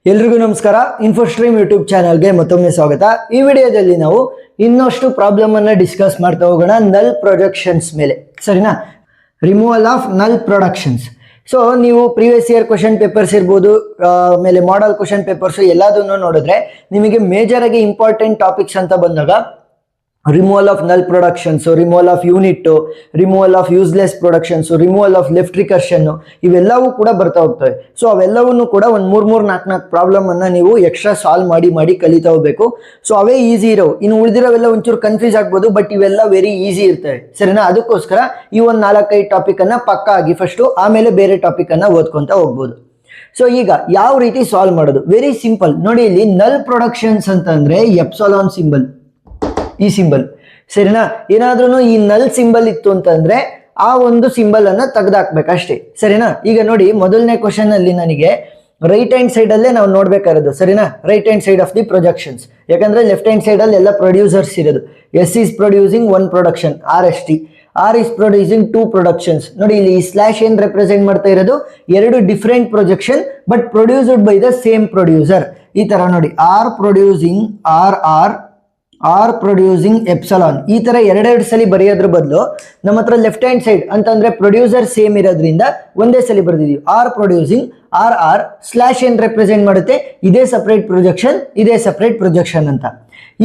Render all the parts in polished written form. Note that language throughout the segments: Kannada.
ಎಲ್ರಿಗೂ ನಮಸ್ಕಾರ. ಇನ್ಫೋಸ್ಟ್ರೀಮ್ ಯೂಟ್ಯೂಬ್ ಚಾನಲ್ಗೆ ಮತ್ತೊಮ್ಮೆ ಸ್ವಾಗತ. ಈ ವಿಡಿಯೋದಲ್ಲಿ ನಾವು ಇನ್ನಷ್ಟು ಪ್ರಾಬ್ಲಮ್ ಅನ್ನ ಡಿಸ್ಕಸ್ ಮಾಡ್ತಾ ಹೋಗೋಣ ನಲ್ ಪ್ರೊಜೆಕ್ಷನ್ಸ್ ಮೇಲೆ, ಸರಿನಾ? Removal of null productions. So ನೀವು ಪ್ರೀವಿಯಸ್ ಇಯರ್ ಕ್ವಶನ್ ಪೇಪರ್ಸ್ ಇರ್ಬೋದು, ಆಮೇಲೆ ಮಾಡೆಲ್ ಕ್ವಶನ್ ಪೇಪರ್ಸ್ ಎಲ್ಲದನ್ನು ನೋಡಿದ್ರೆ ನಿಮಗೆ ಮೇಜರ್ ಆಗಿ ಇಂಪಾರ್ಟೆಂಟ್ ಟಾಪಿಕ್ಸ್ ಅಂತ ಬಂದಾಗ removal of null productions, removal of unit, removal of useless productions, removal of left recursion, ಇವೆಲ್ಲವೂ ಕೂಡ ಬರ್ತಾ ಹೋಗ್ತವೆ. ಸೊ ಅವೆಲ್ಲವನ್ನು ಕೂಡ ಒಂದು 3-4 ಪ್ರಾಬ್ಲಮ್ ಅನ್ನ ನೀವು ಎಕ್ಸ್ಟ್ರಾ ಸಾಲ್ವ್ ಮಾಡಿ ಕಲಿತಾ ಹೋಗ್ಬೇಕು. ಸೊ ಅವೇ ಈಸಿ ಇರೋ, ಇನ್ನು ಉಳಿದಿರೋವೆಲ್ಲ ಒಂಚೂರು ಕನ್ಫ್ಯೂಸ್ ಆಗ್ಬೋದು, ಬಟ್ ಇವೆಲ್ಲ ವೆರಿ ಈಸಿ ಇರ್ತವೆ, ಸರಿನಾ? ಅದಕ್ಕೋಸ್ಕರ ಈ ಒಂದು 4-5 ಟಾಪಿಕ್ ಅನ್ನ ಪಕ್ಕ ಆಗಿ ಫಸ್ಟು, ಆಮೇಲೆ ಬೇರೆ ಟಾಪಿಕ್ ಅನ್ನ ಓದ್ಕೊಂತ ಹೋಗ್ಬೋದು. ಸೊ ಈಗ ಯಾವ ರೀತಿ ಸಾಲ್ವ್ ಮಾಡೋದು? ವೆರಿ ಸಿಂಪಲ್ ನೋಡಿ. ಇಲ್ಲಿ ನಲ್ ಪ್ರೊಡಕ್ಷನ್ಸ್ ಅಂತಂದ್ರೆ ಎಪ್ಸಿಲಾನ್ ಸಿಂಬಲ್, ಈ ಸಿಂಬಲ್, ಸರಿನಾ? ಏನಾದ್ರೂ ಈ ನಲ್ ಸಿಂಬಲ್ ಇತ್ತು ಅಂತಂದ್ರೆ ಆ ಒಂದು ಸಿಂಬಲ್ ಅನ್ನ ತೆಗೆದಾಕ್ಬೇಕಷ್ಟೇ, ಸರಿನಾ? ಈಗ ನೋಡಿ, ಮೊದಲನೇ ಕ್ವಶನ್ ಅಲ್ಲಿ ನನಗೆ ರೈಟ್ ಹ್ಯಾಂಡ್ ಸೈಡ್ ಅಲ್ಲೇ ನಾವು ನೋಡ್ಬೇಕಾಗಿರೋದು, ಸರಿನಾ? Right hand side of the projections, ಯಾಕಂದ್ರೆ ಲೆಫ್ಟ್ ಹ್ಯಾಂಡ್ ಸೈಡ್ ಅಲ್ಲಿ ಎಲ್ಲ ಪ್ರೊಡ್ಯೂಸರ್ಸ್ ಇರೋದು. S is producing 1 production, R S T. R is producing 2 productions. ನೋಡಿ ಇಲ್ಲಿ ಈ ಸ್ಲಾಶ್ ಏನ್ ರೆಪ್ರೆಸೆಂಟ್ ಮಾಡ್ತಾ ಇರೋದು, 2 different projection but produced by the same producer. ಈ ತರ ನೋಡಿ, R producing R producing epsilon. ಈ ತರ ಎರಡೆರಡು ಸಲ ಬರೆಯೋದ್ರ ಬದಲು ನಮ್ಮ ಹತ್ರ ಲೆಫ್ಟ್ ಹ್ಯಾಂಡ್ ಸೈಡ್ ಅಂತಂದ್ರೆ ಪ್ರೊಡ್ಯೂಸರ್ ಸೇಮ್ ಇರೋದ್ರಿಂದ ಒಂದೇ ಸಲ ಬರೆದಿದೀವಿ. ಆರ್ ಪ್ರೊಡ್ಯೂಸಿಂಗ್ ಆರ್ ಸ್ಲಾಶ್ ಏನ್ ರೆಪ್ರೆಸೆಂಟ್ ಮಾಡುತ್ತೆ, ಇದೇ ಸಪರೇಟ್ ಪ್ರೊಜೆಕ್ಷನ್, ಇದೇ ಸಪರೇಟ್ ಪ್ರೊಜೆಕ್ಷನ್ ಅಂತ.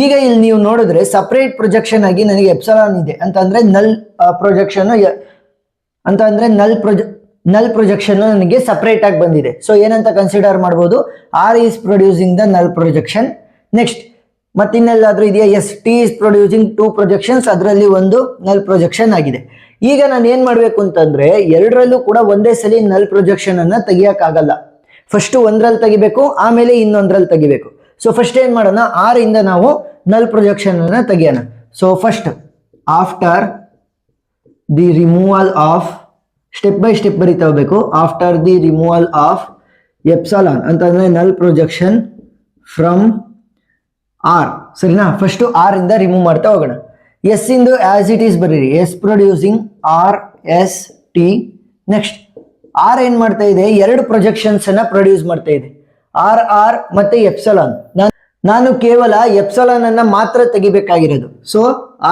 ಈಗ ಇಲ್ಲಿ ನೀವು ನೋಡಿದ್ರೆ ಸಪರೇಟ್ ಪ್ರೊಜೆಕ್ಷನ್ ಆಗಿ ನನಗೆ ಎಪ್ಸಿಲಾನ್ ಇದೆ ಅಂತಂದ್ರೆ ನಲ್ ಪ್ರೊಜೆಕ್ಷನ್ ಅಂತಂದ್ರೆ ನಲ್ ಪ್ರೊಜೆಕ್ಷನ್ ನನಗೆ ಸಪರೇಟ್ ಆಗಿ ಬಂದಿದೆ. ಸೊ ಏನಂತ ಕನ್ಸಿಡರ್ ಮಾಡಬಹುದು, R is producing the null projection. Next ಮತ್ತಿನ್ನೆಲ್ಲಾದ್ರೂ ಇದೆಯಾ? Yes, T is producing 2 projections, ಅದರಲ್ಲಿ ಒಂದು ನಲ್ ಪ್ರೊಜೆಕ್ಷನ್ ಆಗಿದೆ. ಈಗ ನಾನು ಏನ್ ಮಾಡ್ಬೇಕು ಅಂತಂದ್ರೆ ಎರಡರಲ್ಲೂ ಕೂಡ ಒಂದೇ ಸಲ ನಲ್ ಪ್ರೊಜೆಕ್ಷನ್ ಅನ್ನ ತೆಗಿಯಕ್ಕಾಗಲ್ಲ. ಫಸ್ಟ್ ಒಂದ್ರಲ್ಲಿ ತೆಗಿಬೇಕು, ಆಮೇಲೆ ಇನ್ನೊಂದ್ರಲ್ಲಿ ತೆಗಿಬೇಕು. ಸೊ ಫಸ್ಟ್ ಏನ್ ಮಾಡೋಣ, ಆರ್ ಇಂದ ನಾವು ನಲ್ ಪ್ರೊಜೆಕ್ಷನ್ ಅನ್ನ ತೆಗಿಯೋಣ. So first after the removal of, step by step ಬರಿತಾ ಹೋಗ್ಬೇಕು. After the removal of epsilon ಅಂತಂದ್ರೆ ನಲ್ ಪ್ರೊಜೆಕ್ಷನ್ ಫ್ರಮ್ ಆರ್, ಸರಿನಾ? ಫಸ್ಟ್ ಆರ್ ಇಂದ ರಿಮೂವ್ ಮಾಡ್ತಾ ಹೋಗೋಣ. ಎಸ್ ಇಂದು ಆಸ್ ಇಟ್ ಈಸ್ ಬರೀರಿ, S producing R S T. Next R ಏನ್ ಮಾಡ್ತಾ ಇದೆ, 2 ಪ್ರೊಜೆಕ್ಷನ್ಸ್ ಅನ್ನ ಪ್ರೊಡ್ಯೂಸ್ ಮಾಡ್ತಾ ಇದೆ, ಆರ್ ಮತ್ತೆ ಎಪ್ಸಿಲಾನ್. ನಾನು ಕೇವಲ ಎಪ್ಸಿಲಾನ್ ಅನ್ನ ಮಾತ್ರ ತೆಗಿಬೇಕಾಗಿರೋದು. ಸೊ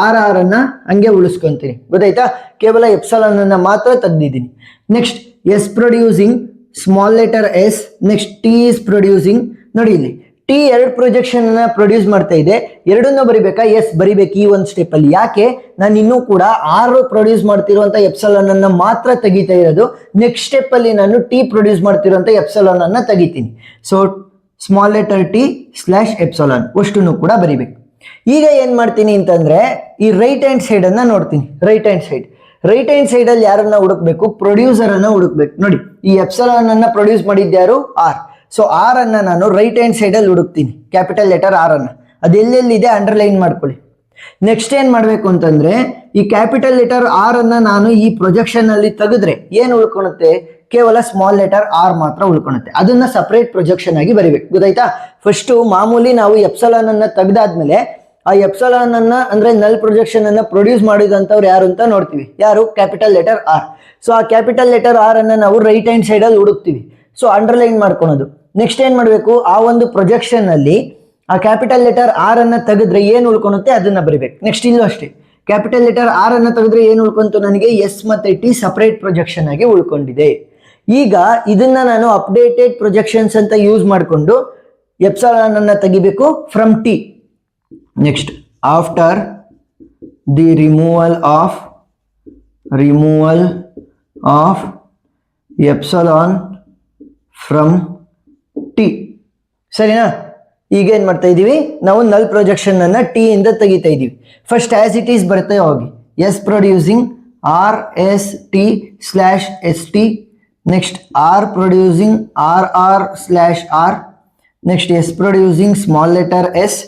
ಆರ್ ಅನ್ನ ಹಂಗೆ ಉಳಿಸ್ಕೊಂತೀನಿ, ಗೊತ್ತಾಯ್ತಾ? ಕೇವಲ ಎಪ್ಸಿಲಾನ್ ಅನ್ನ ಮಾತ್ರ ತೆಗ್ದಿದ್ದೀನಿ. Next S producing small letter S. Next T is producing, ನೋಡಿ ಇಲ್ಲಿ ಟಿ 2 ಪ್ರೊಜೆಕ್ಷನ್ ಅನ್ನ ಪ್ರೊಡ್ಯೂಸ್ ಮಾಡ್ತಾ ಇದೆ, ಎರಡನ್ನೂ ಬರಿಬೇಕಾ? ಎಸ್ ಬರಿಬೇಕು ಈ ಒಂದು ಸ್ಟೆಪ್ ಅಲ್ಲಿ. ಯಾಕೆ? ನಾನು ಇನ್ನೂ ಕೂಡ 6 ಪ್ರೊಡ್ಯೂಸ್ ಮಾಡ್ತಿರುವಂತ ಎಪ್ಸಿಲಾನ್ ಅನ್ನ ಮಾತ್ರ ತೆಗಿತಾ ಇರೋದು. ನೆಕ್ಸ್ಟ್ ಸ್ಟೆಪ್ ಅಲ್ಲಿ ನಾನು ಟಿ ಪ್ರೊಡ್ಯೂಸ್ ಮಾಡ್ತಿರುವಂತ ಎಪ್ಸಿಲಾನ್ ಅನ್ನ ತೆಗಿತೀನಿ. So small letter T slash epsilon ಅಷ್ಟನ್ನು ಕೂಡ ಬರಿಬೇಕು. ಈಗ ಏನ್ ಮಾಡ್ತೀನಿ ಅಂತಂದ್ರೆ ಈ ರೈಟ್ ಹ್ಯಾಂಡ್ ಸೈಡ್ ಅನ್ನ ನೋಡ್ತೀನಿ. ರೈಟ್ ಹ್ಯಾಂಡ್ ಸೈಡ್ ಅಲ್ಲಿ ಯಾರನ್ನ ಹುಡುಕ್ಬೇಕು? ಪ್ರೊಡ್ಯೂಸರ್ ಅನ್ನ ಹುಡುಕ್ಬೇಕು. ನೋಡಿ ಈ ಎಪ್ಸಿಲಾನ್ ಅನ್ನ ಪ್ರೊಡ್ಯೂಸ್ ಮಾಡಿದ್ಯಾರು? ಆರ್. ಸೊ ಆರ್ ಅನ್ನ ನಾನು ರೈಟ್ ಹ್ಯಾಂಡ್ ಸೈಡ್ ಅಲ್ಲಿ ಹುಡುಕ್ತೀನಿ, ಕ್ಯಾಪಿಟಲ್ ಲೆಟರ್ ಆರ್ ಅನ್ನ. ಅದೆಲ್ಲೆಲ್ಲಿದೆ ಅಂಡರ್ಲೈನ್ ಮಾಡ್ಕೊಳ್ಳಿ. ನೆಕ್ಸ್ಟ್ ಏನ್ ಮಾಡ್ಬೇಕು ಅಂತಂದ್ರೆ ಈ ಕ್ಯಾಪಿಟಲ್ ಲೆಟರ್ ಆರ್ ಅನ್ನ ನಾನು ಈ ಪ್ರೊಜೆಕ್ಷನ್ ಅಲ್ಲಿ ತೆಗೆದ್ರೆ ಏನ್ ಉಳ್ಕೊಳುತ್ತೆ? ಕೇವಲ ಸ್ಮಾಲ್ ಲೆಟರ್ ಆರ್ ಮಾತ್ರ ಉಳ್ಕೊಳುತ್ತೆ. ಅದನ್ನ ಸಪರೇಟ್ ಪ್ರೊಜೆಕ್ಷನ್ ಆಗಿ ಬರಿಬೇಕು, ಗೊತ್ತಾಯ್ತಾ? ಫಸ್ಟ್ ಮಾಮೂಲಿ ನಾವು ಎಪ್ಸಿಲಾನ್ ಅನ್ನ ತೆಗ್ದಾದ್ಮೇಲೆ ಆ ಎಪ್ಸಿಲಾನ್ ಅನ್ನ ಅಂದ್ರೆ ನಲ್ ಪ್ರೊಜೆಕ್ಷನ್ ಅನ್ನ ಪ್ರೊಡ್ಯೂಸ್ ಮಾಡಿದಂತವ್ರು ಯಾರು ಅಂತ ನೋಡ್ತೀವಿ. ಯಾರು? Capital letter R. ಸೊ ಆ ಕ್ಯಾಪಿಟಲ್ ಲೆಟರ್ ಆರ್ ಅನ್ನ ನಾವು ರೈಟ್ ಹ್ಯಾಂಡ್ ಸೈಡ್ ಅಲ್ಲಿ ಹುಡುಕ್ತಿವಿ. ಸೊ ಅಂಡರ್ಲೈನ್ ಮಾಡ್ಕೊಳೋದು. ನೆಕ್ಸ್ಟ್ ಏನ್ ಮಾಡ್ಬೇಕು, ಆ ಒಂದು ಪ್ರೊಜೆಕ್ಷನ್ ಅಲ್ಲಿ ಆ ಕ್ಯಾಪಿಟಲ್ ಲೆಟರ್ ಆರ್ ಅನ್ನ ತೆಗೆದ್ರೆ ಏನ್ ಉಳ್ಕೊಳುತ್ತೆ ಅದನ್ನ ಬರಿಬೇಕು. ನೆಕ್ಸ್ಟ್ ಇಲ್ಲೂ ಅಷ್ಟೇ, ಕ್ಯಾಪಿಟಲ್ ಲೆಟರ್ ಆರ್ ಅನ್ನ ತೆಗೆದ್ರೆ ಏನ್ ಉಳ್ಕೊಂತು ನನಗೆ? ಎಸ್ ಮತ್ತೆ ಟಿ ಸಪರೇಟ್ ಪ್ರೊಜೆಕ್ಷನ್ ಆಗಿ ಉಳ್ಕೊಂಡಿದೆ. ಈಗ ಇದನ್ನ ನಾನು ಅಪ್ಡೇಟೆಡ್ ಪ್ರೊಜೆಕ್ಷನ್ಸ್ ಅಂತ ಯೂಸ್ ಮಾಡಿಕೊಂಡು ಎಪ್ಸಿಲಾನ್ ಅನ್ನ ತೆಗಿಬೇಕು from T. Next after the removal of epsilon from T, ಸರಿನಾ? ಈಗ ಏನ್ ಮಾಡ್ತಾ ಇದೀವಿ ನಾವು, ನಲ್ ಪ್ರೊಜೆಕ್ಷನ್ ಅನ್ನ ಟಿ ಇಂದ ತೆಗಿತಾ ಇದೀವಿ. ಫಸ್ಟ್ ಆಸ್ ಇಟ್ ಈಸ್ ಬರ್ತಾ ಹೋಗಿ, S producing R S T slash S T. Next R producing R slash R. Next S producing small letter S.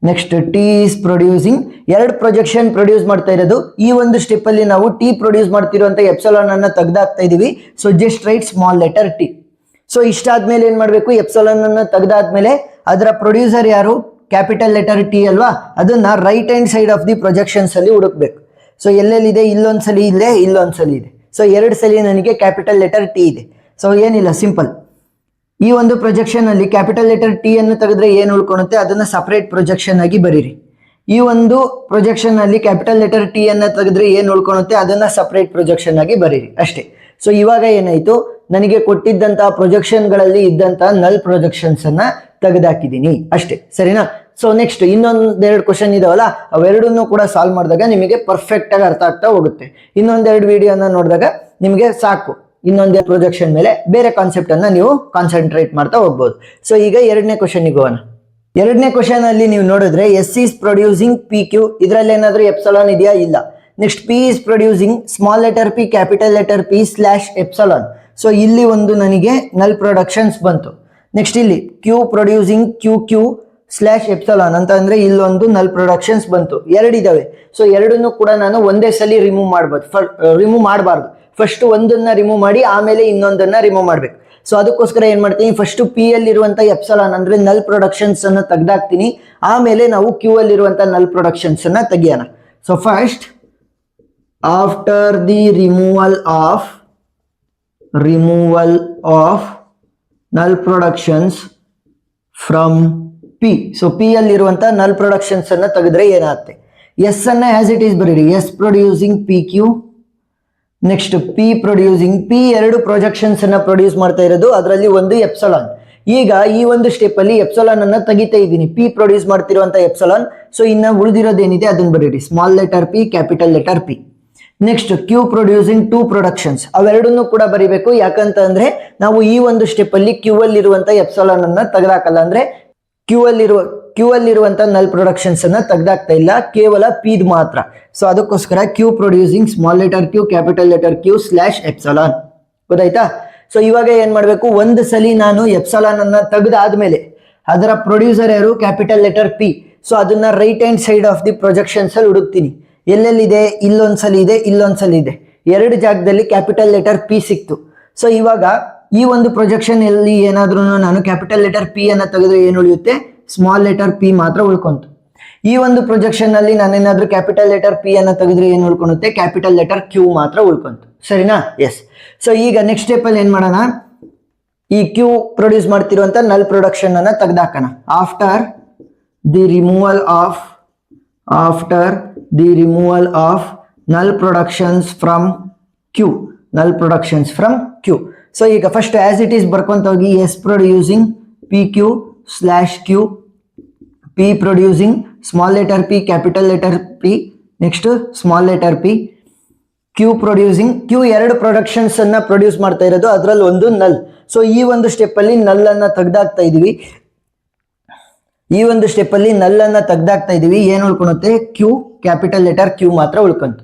Next T is producing 2 projection produce ಮಾಡ್ತಾ ಇರೋದು. ಈ ಒಂದು ಸ್ಟೆಪ್ ಅಲ್ಲಿ ನಾವು ಟಿ ಪ್ರೊಡ್ಯೂಸ್ ಮಾಡ್ತಿರುವಂತ ಎಪ್ಸಿಲಾನ್ ಅನ್ನ ತೆಗ್ದಾಕ್ತಾ ಇದೀವಿ. So just write small letter T. So ಇಷ್ಟಾದ್ಮೇಲೆ ಏನ್ ಮಾಡ್ಬೇಕು, ಎಪ್ಸಿಲಾನ್ ಅನ್ನ ತೆಗ್ದಾದ್ಮೇಲೆ ಅದರ ಪ್ರೊಡ್ಯೂಸರ್ ಯಾರು? ಕ್ಯಾಪಿಟಲ್ ಲೆಟರ್ ಟಿ ಅಲ್ವಾ? ಅದನ್ನ right hand side of the projections ಅಲ್ಲಿ ಹುಡುಕ್ಬೇಕು. ಸೊ ಎಲ್ಲೆಲ್ಲಿದೆ? ಇಲ್ಲೊಂದ್ಸಲಿ ಇಲ್ಲೇ, ಇಲ್ಲೊಂದ್ಸಲಿ ಇದೆ. ಸೊ 2 ಸಲ ನನಗೆ ಕ್ಯಾಪಿಟಲ್ ಲೆಟರ್ ಟಿ ಇದೆ. ಸೊ ಏನಿಲ್ಲ, ಸಿಂಪಲ್ ಈ ಒಂದು ಪ್ರೊಜೆಕ್ಷನ್ ಅಲ್ಲಿ ಕ್ಯಾಪಿಟಲ್ ಲೆಟರ್ ಟಿ ಅನ್ನು ತೆಗೆದ್ರೆ ಏನು ಉಳ್ಕೊಳುತ್ತೆ ಅದನ್ನ ಸಪರೇಟ್ ಪ್ರೊಜೆಕ್ಷನ್ ಆಗಿ ಬರೀರಿ. ಈ ಒಂದು ಪ್ರೊಜೆಕ್ಷನ್ ಅಲ್ಲಿ ಕ್ಯಾಪಿಟಲ್ ಲೆಟರ್ ಟಿ ಅನ್ನ ತೆಗೆದ್ರೆ ಏನು ಉಳ್ಕೊಳುತ್ತೆ ಅದನ್ನ ಸಪರೇಟ್ ಪ್ರೊಜೆಕ್ಷನ್ ಆಗಿ ಬರೀರಿ ಅಷ್ಟೇ. ಸೊ ಇವಾಗ ಏನಾಯ್ತು, ನನಗೆ ಕೊಟ್ಟಿದ್ದಂತಹ ಪ್ರೊಜೆಕ್ಷನ್ ಗಳಲ್ಲಿ ಇದ್ದಂತಹ ನಲ್ ಪ್ರೊಜೆಕ್ಷನ್ಸ್ ಅನ್ನ ತೆಗೆದಾಕಿದ್ದೀನಿ ಅಷ್ಟೇ, ಸರಿನಾ. ಸೊ ನೆಕ್ಸ್ಟ್ ಇನ್ನೊಂದೆರಡು ಕ್ವಶನ್ ಇದಾವಲ್ಲ, ಅವೆರಡನ್ನು ಕೂಡ ಸಾಲ್ವ್ ಮಾಡಿದಾಗ ನಿಮಗೆ ಪರ್ಫೆಕ್ಟ್ ಆಗಿ ಅರ್ಥ ಆಗ್ತಾ ಹೋಗುತ್ತೆ. ಇನ್ನೊಂದೆರಡು ವಿಡಿಯೋನ ನೋಡಿದಾಗ ನಿಮಗೆ ಸಾಕು, ಇನ್ನೊಂದೇ ಪ್ರೊಜೆಕ್ಷನ್ ಮೇಲೆ ಬೇರೆ ಕಾನ್ಸೆಪ್ಟ್ ಅನ್ನ ನೀವು ಕಾನ್ಸಂಟ್ರೇಟ್ ಮಾಡ್ತಾ ಹೋಗ್ಬೋದು. ಸೊ ಈಗ ಎರಡನೇ ಕ್ವಶನ್ ಹೋಗೋಣ. ಎರಡನೇ ಕ್ವಶನ್ ಅಲ್ಲಿ ನೀವು ನೋಡಿದ್ರೆ S is producing P Q, ಇದರಲ್ಲಿ ಏನಾದ್ರೂ ಎಪ್ಸಲಾನ್ ಇದೆಯಾ? ಇಲ್ಲ. Next P is producing small letter P capital letter P slash epsilon. So ಇಲ್ಲಿ ಒಂದು ನನಗೆ ನಲ್ ಪ್ರೊಡಕ್ಷನ್ಸ್ ಬಂತು. ನೆಕ್ಸ್ಟ್ ಇಲ್ಲಿ Q producing Q Q slash epsilon ಅಂತ ಅಂದ್ರೆ ಇಲ್ಲೊಂದು ನಲ್ ಪ್ರೊಡಕ್ಷನ್ಸ್ ಬಂತು. ಎರಡಿದಾವೆ. ಸೊ ಎರಡನ್ನು ಕೂಡ ನಾನು ಒಂದೇ ಸಲ ರಿಮೂವ್ ಮಾಡಬಾರ್ದು. ಫಸ್ಟ್ ಒಂದನ್ನ ರಿಮೂವ್ ಮಾಡಿ ಆಮೇಲೆ ಇನ್ನೊಂದನ್ನ ರಿಮೂವ್ ಮಾಡ್ಬೇಕು. ಸೊ ಅದಕ್ಕೋಸ್ಕರ ಏನ್ ಮಾಡ್ತೀನಿ, ಫಸ್ಟ್ ಪಿ ಅಲ್ಲಿ ಇರುವಂತ ಎಪ್ಸಲಾನ್ ಅಂದ್ರೆ ನಲ್ ಪ್ರೊಡಕ್ಷನ್ಸ್ ಅನ್ನು ತೆಗ್ದಾಕ್ತೀನಿ, ಆಮೇಲೆ ನಾವು ಕ್ಯೂ ಅಲ್ಲಿ ಇರುವಂತ ನಲ್ ಪ್ರೊಡಕ್ಷನ್ಸ್ ಅನ್ನ ತೆಗಿಯೋಣ. So first after the removal of null productions from P. So P ಅಲ್ಲಿ ಇರುವಂತ ನಲ್ ಪ್ರೊಡಕ್ಷನ್ಸ್ ಅನ್ನ ತೆಗೆದ್ರೆ ಏನಾಗುತ್ತೆ, ಎಸ್ ಅನ್ನ ಆಸ್ ಇಟ್ ಈಸ್ ಬರೀರಿ, S producing P Q. Next P producing P ಎರಡು ಪ್ರೊಜೆಕ್ಷನ್ಸ್ ಅನ್ನ ಪ್ರೊಡ್ಯೂಸ್ ಮಾಡ್ತಾ ಇರೋದು, ಅದರಲ್ಲಿ ಒಂದು ಎಪ್ಸಲಾನ್. ಈಗ ಈ ಒಂದು ಸ್ಟೆಪ್ ಅಲ್ಲಿ ಎಪ್ಸಲಾನ್ ಅನ್ನ ತೆಗಿತಾ ಇದ್ದೀನಿ, ಪಿ ಪ್ರೊಡ್ಯೂಸ್ ಮಾಡ್ತಿರುವಂತ ಎಪ್ಸಲಾನ್. ಸೊ ಇನ್ನ ಉಳಿದಿರೋದೇನಿದೆ ಅದನ್ನ ಬರೀರಿ, small letter P capital letter P. Next Q producing two productions, ಅವೆರಡನ್ನು ಕೂಡ ಬರಿಬೇಕು. ಯಾಕಂತ ಅಂದ್ರೆ ನಾವು ಈ ಒಂದು ಸ್ಟೆಪ್ ಅಲ್ಲಿ ಕ್ಯೂ ಅಲ್ಲಿ ಇರುವಂತ ಎಪ್ಸಲಾನ್ ಅನ್ನ ತೆಗೆದಾಕಲ್ಲ, ಅಂದ್ರೆ ಕ್ಯೂ ಅಲ್ಲಿರುವಂತ ನಲ್ ಪ್ರೊಡಕ್ಷನ್ಸ್ ಅನ್ನ ತೆಗ್ದಾಕ್ತಾ ಇಲ್ಲ, ಕೇವಲ ಪಿದ್ ಮಾತ್ರ. ಸೊ ಅದಕ್ಕೋಸ್ಕರ Q producing small letter Q capital letter Q slash epsilon. ಗೊತ್ತಾಯ್ತಾ? ಸೊ ಇವಾಗ ಏನ್ ಮಾಡ್ಬೇಕು, ಒಂದು ಸಲಿ ನಾನು ಎಪ್ಸಲಾನ್ ಅನ್ನ ತೆಗೆದಾದ್ಮೇಲೆ ಅದರ ಪ್ರೊಡ್ಯೂಸರ್ ಯಾರು, ಕ್ಯಾಪಿಟಲ್ ಲೆಟರ್ ಪಿ. ಸೊ ಅದನ್ನ right hand side of the projections ಅಲ್ಲಿ ಹುಡುಕ್ತೀನಿ. ಎಲ್ಲೆಲ್ಲಿದೆ, ಇಲ್ಲೊಂದ್ಸಲಿ ಇದೆ, ಇಲ್ಲೊಂದ್ಸಲಿ ಇದೆ, ಎರಡು ಜಾಗದಲ್ಲಿ ಕ್ಯಾಪಿಟಲ್ ಲೆಟರ್ ಪಿ ಸಿಕ್ತು. ಸೊ ಇವಾಗ ಈ ಒಂದು ಪ್ರೊಜೆಕ್ಷನ್ ಅಲ್ಲಿ ಏನಾದ್ರೂ ನಾನು ಕ್ಯಾಪಿಟಲ್ ಲೆಟರ್ ಪಿ ಅನ್ನ ತೆಗೆದ್ರೆ ಏನು ಉಳಿಯುತ್ತೆ, ಸ್ಮಾಲ್ ಲೆಟರ್ ಪಿ ಮಾತ್ರ ಉಳ್ಕೊಂತು. ಈ ಒಂದು ಪ್ರೊಜೆಕ್ಷನ್ ಅಲ್ಲಿ ನಾನೇನಾದ್ರೂ ಕ್ಯಾಪಿಟಲ್ ಲೆಟರ್ ಪಿ ಅನ್ನ ತೆಗೆದ್ರೆ ಏನು ಉಳ್ಕೊಳುತ್ತೆ, ಕ್ಯಾಪಿಟಲ್ ಲೆಟರ್ ಕ್ಯೂ ಮಾತ್ರ ಉಳ್ಕೊಂತು, ಸರಿನಾ. ಎಸ್. ಸೊ ಈಗ ನೆಕ್ಸ್ಟ್ ಸ್ಟೆಪ್ ಅಲ್ಲಿ ಏನ್ ಮಾಡೋಣ, ಈ ಕ್ಯೂ ಪ್ರೊಡ್ಯೂಸ್ ಮಾಡ್ತಿರುವಂತ ನಲ್ ಪ್ರೊಡಕ್ಷನ್ ಅನ್ನ ತೆಗೆದಾಕೋಣ. After the removal of null productions from Q. So ಈಗ ಫಸ್ಟ್ ಆಸ್ ಇಟ್ ಈಸ್ ಬರ್ಕೊಂತ ಹೋಗಿ, S producing P Q slash Q, P producing small letter P capital letter P, next small letter P, Q producing Q ಎರಡು ಪ್ರೊಡಕ್ಷನ್ಸ್ ಅನ್ನ ಪ್ರೊಡ್ಯೂಸ್ ಮಾಡ್ತಾ ಇರೋದು, ಅದರಲ್ಲಿ ಒಂದು ನಲ್. ಸೊ ಈ ಒಂದು ಸ್ಟೆಪ್ ಅಲ್ಲಿ ನಲ್ ಅನ್ನ ತೆಗ್ದಾಕ್ತಾ ಇದೀವಿ. ಏನು ಉಳ್ಕೊಳುತ್ತೆ, ಕ್ಯೂ ಕ್ಯಾಪಿಟಲ್ ಲೆಟರ್ ಕ್ಯೂ ಮಾತ್ರ ಉಳ್ಕೊಂತು.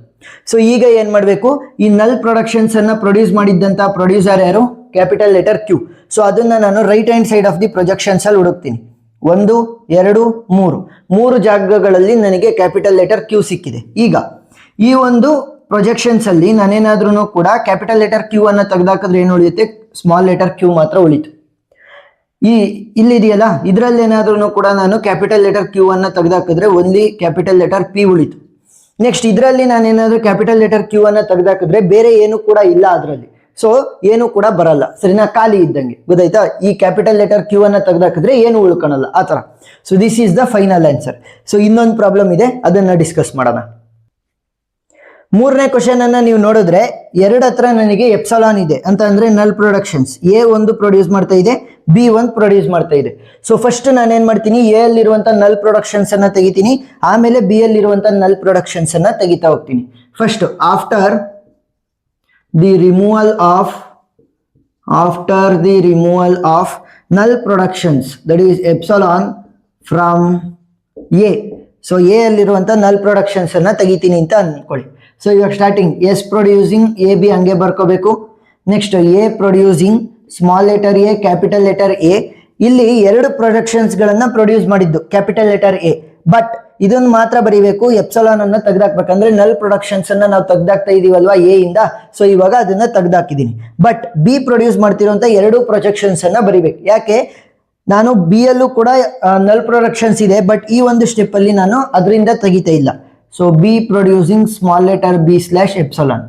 ಸೊ ಈಗ ಏನ್ ಮಾಡ್ಬೇಕು, ಈ ನಲ್ ಪ್ರೊಡಕ್ಷನ್ಸ್ ಅನ್ನ ಪ್ರೊಡ್ಯೂಸ್ ಮಾಡಿದ್ದಂತ ಪ್ರೊಡ್ಯೂಸರ್ ಯಾರು, ಕ್ಯಾಪಿಟಲ್ ಲೆಟರ್ ಕ್ಯೂ. ಸೊ ಅದನ್ನ ನಾನು right hand side of the projections ಅಲ್ಲಿ ಹುಡುಕ್ತೀನಿ. 1 2 3 ಜಾಗಗಳಲ್ಲಿ ನನಗೆ ಕ್ಯಾಪಿಟಲ್ ಲೆಟರ್ ಕ್ಯೂ ಸಿಕ್ಕಿದೆ. ಈಗ ಈ ಒಂದು ಪ್ರೊಜೆಕ್ಷನ್ಸ್ ಅಲ್ಲಿ ನಾನೇನಾದ್ರೂ ಕೂಡ ಕ್ಯಾಪಿಟಲ್ ಲೆಟರ್ ಕ್ಯೂ ಅನ್ನ ತೆಗೆದಾಕಿದ್ರೆ ಏನು ಉಳಿಯುತ್ತೆ, ಸ್ಮಾಲ್ ಲೆಟರ್ ಕ್ಯೂ ಮಾತ್ರ ಉಳಿತು. ಇಲ್ಲಿದೆಯಲ್ಲ, ಇದರಲ್ಲಿ ಏನಾದ್ರೂ ಕೂಡ ನಾನು ಕ್ಯಾಪಿಟಲ್ ಲೆಟರ್ ಕ್ಯೂ ಅನ್ನ ತೆಗೆದಾಕಿದ್ರೆ ಓನ್ಲಿ ಕ್ಯಾಪಿಟಲ್ ಲೆಟರ್ ಪಿ ಉಳಿತು. ನೆಕ್ಸ್ಟ್ ಇದರಲ್ಲಿ ನಾನೇನಾದ್ರೂ ಕ್ಯಾಪಿಟಲ್ ಲೆಟರ್ ಕ್ಯೂ ಅನ್ನ ತೆಗೆದಾಕಿದ್ರೆ ಬೇರೆ ಏನು ಕೂಡ ಇಲ್ಲ ಅದರಲ್ಲಿ, ಸೊ ಏನು ಕೂಡ ಬರಲ್ಲ, ಸರಿನಾ, ಖಾಲಿ ಇದ್ದಂಗೆ. ಗೊತ್ತಾಯ್ತಾ? ಈ ಕ್ಯಾಪಿಟಲ್ ಲೆಟರ್ ಕ್ಯೂ ಅನ್ನ ತೆಗೆದಾಕಿದ್ರೆ ಏನು ಉಳ್ಕೊಳಲ್ಲ, ಆ ತರ. So this is the final answer. So ಇನ್ನೊಂದು ಪ್ರಾಬ್ಲಮ್ ಇದೆ, ಅದನ್ನ ಡಿಸ್ಕಸ್ ಮಾಡೋಣ. ಮೂರನೇ ಕ್ವಶನ್ ಅನ್ನ ನೀವು ನೋಡಿದ್ರೆ, ಎರಡು ಹತ್ರ ನನಗೆ ಎಪ್ಸಲಾನ್ ಇದೆ ಅಂತ ಅಂದ್ರೆ ನಲ್ ಪ್ರೊಡಕ್ಷನ್ಸ್. ಎ ಒಂದು ಪ್ರೊಡ್ಯೂಸ್ ಮಾಡ್ತಾ ಇದೆ, ಬಿ ಒಂದು ಪ್ರೊಡ್ಯೂಸ್ ಮಾಡ್ತಾ ಇದೆ. ಸೊ ಫಸ್ಟ್ ನಾನೇನ್ ಮಾಡ್ತೀನಿ, ಎ ಅಲ್ಲಿರುವಂತ ನಲ್ ಪ್ರೊಡಕ್ಷನ್ಸ್ ಅನ್ನ ತೆಗಿತೀನಿ, ಆಮೇಲೆ ಬಿ ಅಲ್ಲಿರುವಂತ ನಲ್ ಪ್ರೊಡಕ್ಷನ್ಸ್ ಅನ್ನ ತೆಗಿತಾ ಹೋಗ್ತೀನಿ. First after the removal of null productions, that is epsilon from A. So A ಅಲ್ಲಿರುವಂತ ನಲ್ ಪ್ರೊಡಕ್ಷನ್ಸ್ ಅನ್ನ ತೆಗಿತೀನಿ ಅಂತ ಅನ್ಕೊಳ್ಳಿ. ಸೊ ಇವಾಗ starting S producing A B ಹಂಗೆ ಬರ್ಕೋಬೇಕು. Next A producing small letter A capital letter A. ಇಲ್ಲಿ ಎರಡು ಪ್ರೊಡಕ್ಷನ್ಸ್ ಗಳನ್ನ ಪ್ರೊಡ್ಯೂಸ್ ಮಾಡಿದ್ದು ಕ್ಯಾಪಿಟಲ್ ಲೆಟರ್ ಎ, ಬಟ್ ಇದನ್ನು ಮಾತ್ರ ಬರೀಬೇಕು, ಎಪ್ಸಲಾನ್ ಅನ್ನ ತೆಗೆದಾಕ್ಬೇಕಂದ್ರೆ ನಲ್ ಪ್ರೊಡಕ್ಷನ್ಸ್ ಅನ್ನ ನಾವು ತೆಗ್ದಾಕ್ತಾ ಇದೀವಲ್ವಾ ಎ ಇಂದ. ಸೊ ಇವಾಗ ಅದನ್ನ ತೆಗ್ದಾಕಿದೀನಿ. ಬಟ್ ಬಿ ಪ್ರೊಡ್ಯೂಸ್ ಮಾಡ್ತಿರುವಂತ ಎರಡು ಪ್ರೊಜೆಕ್ಷನ್ಸ್ ಅನ್ನ ಬರಿಬೇಕು. ಯಾಕೆ, ನಾನು ಬಿ ಅಲ್ಲೂ ಕೂಡ ನಲ್ ಪ್ರೊಡಕ್ಷನ್ಸ್ ಇದೆ, ಬಟ್ ಈ ಒಂದು ಸ್ಟೆಪ್ ಅಲ್ಲಿ ನಾನು ಅದರಿಂದ ತೆಗಿತಾ ಇಲ್ಲ. So B producing small letter B slash epsilon.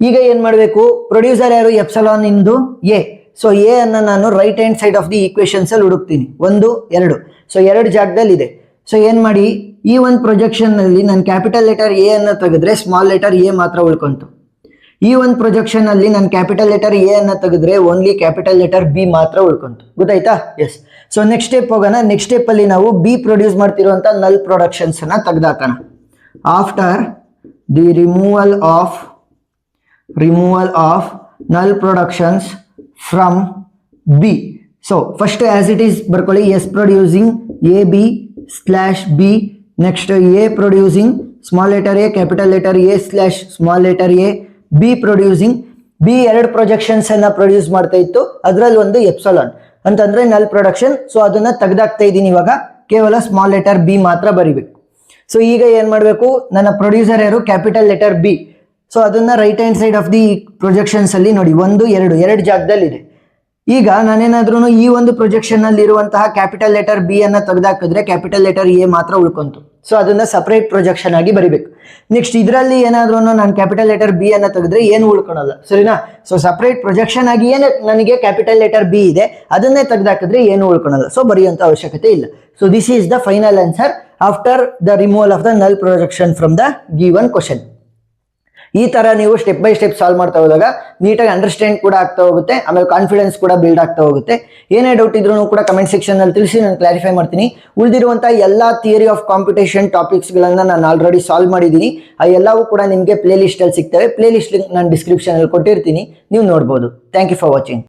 ಈಗ ಏನ್ ಮಾಡಬೇಕು, ಪ್ರೊಡ್ಯೂಸರ್ ಯಾರು, ಎಪ್ಸಲಾನ್ ಇಂದು ಎ. ಸೊ ಎ ಅನ್ನು ನಾನು right hand side of the equations ಅಲ್ಲಿ ಹುಡುಕ್ತೀನಿ 1 2. ಸೊ 2 ಜಾಗದಲ್ಲಿ ಇದೆ. ಸೊ ಏನ್ ಮಾಡಿ, ಈ ಒಂದು ಪ್ರೊಜೆಕ್ಷನ್ ನಲ್ಲಿ ನಾನು ಕ್ಯಾಪಿಟಲ್ ಲೆಟರ್ ಎ ಅನ್ನು ತೆಗೆದ್ರೆ ಸ್ಮಾಲ್ ಲೆಟರ್ ಎ ಮಾತ್ರ ಉಳ್ಕೊಂತು. ಈ ಒಂದು ಪ್ರೊಜೆಕ್ಷನ್ ಅಲ್ಲಿ ನಾನು ಕ್ಯಾಪಿಟಲ್ ಲೆಟರ್ ಎ ಅನ್ನು ತೆಗೆದ್ರೆ ಓನ್ಲಿ ಕ್ಯಾಪಿಟಲ್ ಲೆಟರ್ ಬಿ ಮಾತ್ರ ಉಳ್ಕೊಂತು. ಗೊತ್ತಾಯ್ತಾ? ಎಸ್. ಸೊ ನೆಕ್ಸ್ಟ್ ಸ್ಟೆಪ್ ಹೋಗೋಣ. ನೆಕ್ಸ್ಟ್ ಸ್ಟೆಪ್ ಅಲ್ಲಿ ನಾವು ಬಿ ಪ್ರೊಡ್ಯೂಸ್ ಮಾಡ್ತಿರುವಂತ ನಲ್ ಪ್ರೊಡಕ್ಷನ್ಸ್ ಅನ್ನ ತೆಗೆದಾಕೋಣ. After the removal of null productions from B. So first as it is ಬರ್ಕೊಳ್ಳಿ, S producing AB / B. Next A producing small letter a capital letter A / small letter a. B producing B 2 projections ಅನ್ನ ಪ್ರೊಡ್ಯೂಸ್ ಮಾಡ್ತಾ ಇತ್ತು, ಅದರಲ್ಲಿ ಒಂದು ಎಪ್ಸಲಾನ್ ಅಂತಂದ್ರೆ ನಲ್ ಪ್ರೊಡಕ್ಷನ್. ಸೊ ಅದನ್ನ ತೆಗೆದಾಕ್ತಾ ಇದ್ದೀನಿ. ಇವಾಗ ಕೇವಲ ಸ್ಮಾಲ್ ಲೆಟರ್ ಬಿ ಮಾತ್ರ ಬರಿಬೇಕು. ಸೊ ಈಗ ಏನ್ ಮಾಡಬೇಕು, ನನ್ನ ಪ್ರೊಡ್ಯೂಸರ್ ಯಾರು? Capital letter B. ಸೊ ಅದನ್ನ right hand side of the projections ಅಲ್ಲಿ ನೋಡಿ 1 2 ಜಾಗದಲ್ಲಿ ಇದೆ. ಈಗ ನಾನೇನಾದ್ರೂ ಈ ಒಂದು ಪ್ರೊಜೆಕ್ಷನ್ ಅಲ್ಲಿ ಇರುವಂತಹ ಕ್ಯಾಪಿಟಲ್ ಲೆಟರ್ ಬಿ ಅನ್ನ ತೆಗೆದಾಕಿದ್ರೆ ಕ್ಯಾಪಿಟಲ್ ಲೆಟರ್ ಎ ಮಾತ್ರ ಉಳ್ಕೊಂತು. ಸೊ ಅದನ್ನ ಸಪರೇಟ್ ಪ್ರೊಜೆಕ್ಷನ್ ಆಗಿ ಬರಿಬೇಕು. ನೆಕ್ಸ್ಟ್ ಇದರಲ್ಲಿ ಏನಾದ್ರೂ ನಾನು ಕ್ಯಾಪಿಟಲ್ ಲೆಟರ್ ಬಿ ಅನ್ನ ತೆಗೆದ್ರೆ ಏನು ಉಳ್ಕೊಳಲ್ಲ, ಸರಿನಾ? ಸೊ ಸಪರೇಟ್ ಪ್ರೊಜೆಕ್ಷನ್ ಆಗಿ ಏನು ನನಗೆ ಕ್ಯಾಪಿಟಲ್ ಲೆಟರ್ ಬಿ ಇದೆ ಅದನ್ನೇ ತೆಗೆದಾಕಿದ್ರೆ ಏನು ಉಳ್ಕೊಳಲ್ಲ. ಸೊ ಬರೆಯುವಂತ ಅವಶ್ಯಕತೆ ಇಲ್ಲ. So this is the final answer after the removal of the null projection from the given question. ಈ ತರ ನೀವು ಸ್ಟೆಪ್ ಬೈ ಸ್ಟೆಪ್ ಸಾಲ್ವ್ ಮಾಡ್ತಾ ಹೋದಾಗ ನೀಟಾಗಿ ಅಂಡರ್ಸ್ಟ್ಯಾಂಡ್ ಕೂಡ ಆಗ್ತಾ ಹೋಗುತ್ತೆ, ಆಮೇಲೆ ಕಾನ್ಫಿಡೆನ್ಸ್ ಕೂಡ ಬಿಲ್ಡ್ ಆಗ್ತಾ ಹೋಗುತ್ತೆ. ಏನೇ ಡೌಟ್ ಇದ್ರೂ ಕೂಡ ಕಮೆಂಟ್ ಸೆಕ್ಷನ್ ಅಲ್ಲಿ ತಿಳಿಸಿ, ನಾನು ಕ್ಲಾರಿಫೈ ಮಾಡ್ತೀನಿ. ಉಳಿದಿರುವಂತಹ ಎಲ್ಲಾ ಥಿಯರಿ ಆಫ್ ಕಾಂಪಿಟೇಷನ್ ಟಾಪಿಕ್ಸ್ ಗಳನ್ನ ನಾನು ಆಲ್ರೆಡಿ ಸಾಲ್ವ್ ಮಾಡಿದ್ದೀನಿ. ಆ ಎಲ್ಲವೂ ಕೂಡ ನಿಮಗೆ ಪ್ಲೇ ಲಿಸ್ಟ್ ಅಲ್ಲಿ ಸಿಗ್ತವೆ. ಪ್ಲೇ ಲಿಸ್ಟ್ ಲಿಂಕ್ ನಾನು ಡಿಸ್ಕ್ರಿಪ್ಷನ್ ಅಲ್ಲಿ ಕೊಟ್ಟಿರ್ತೀನಿ, ನೀವು ನೋಡ್ಬೋದು. Thank you for watching.